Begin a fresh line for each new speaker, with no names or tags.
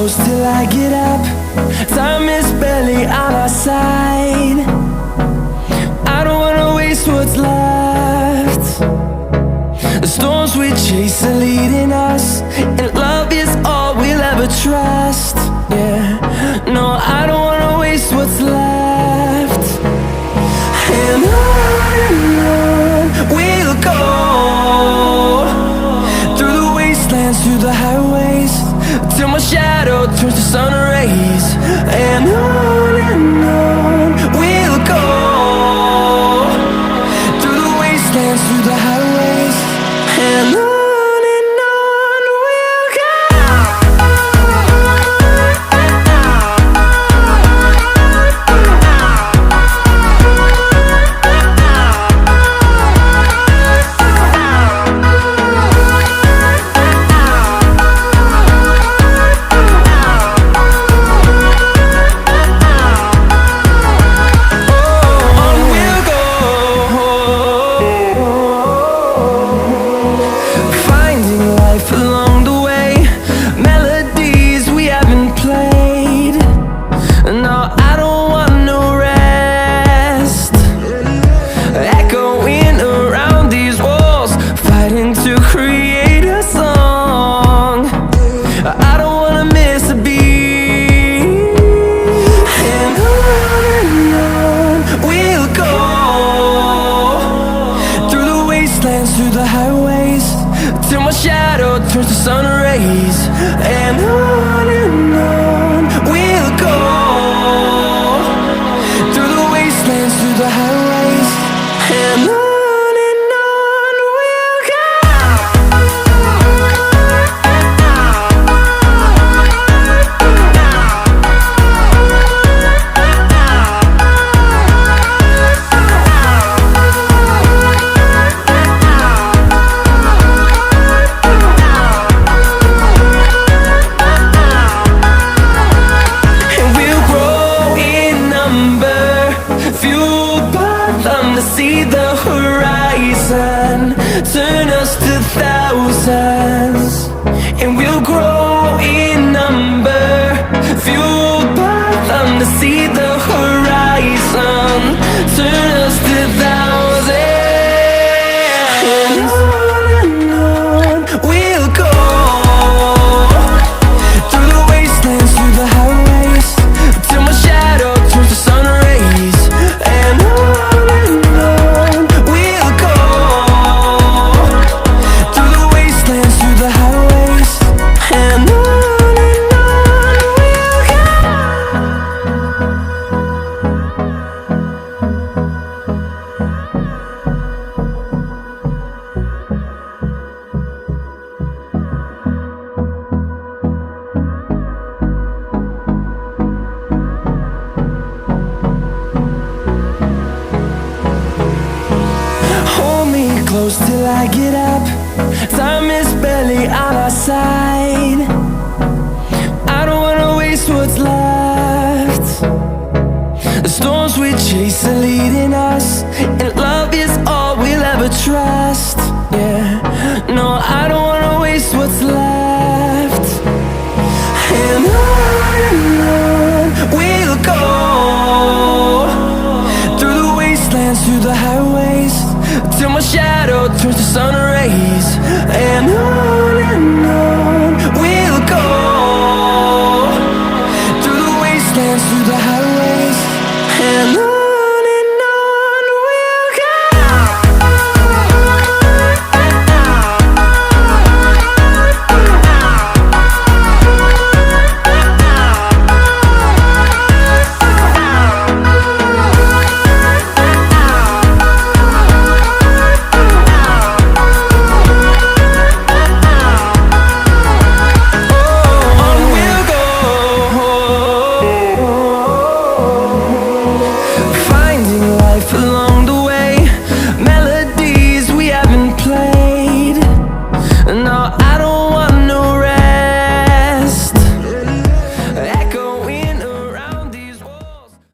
close till I get up. Time is barely on our side. I don't wanna waste what's left. The storms we chase are leading us, and love is all we'll ever trust. Yeah, no, I don't wanna waste what's left. And on we'll go, through the wastelands, through the highways, till my shadow turns to sun rays. And on we'll go, through the wastelands, through the highways, and on we'll go. Through the highways, till my shadow turns to sun rays. And on we'll go, through the wastelands, through the highways, and on we'll go. See the horizon, turn us to thousands, and we'll grow in number, fueled by them. To see the horizon, turn us to thousands, and on we'll go, through the wastelands, through the highways, till my shadow turns to sun rays. And close till I get up. Time is barely on our side. I don't wanna waste what's left. The storms we chase are leading us, and love is all we'll ever trust. Yeah, no, I don't wanna waste what's left. And on we'll go, through the wastelands, through the highways, till my shadow turns to sun rays. And on we'll go, through the wastelands, through the highways, and on.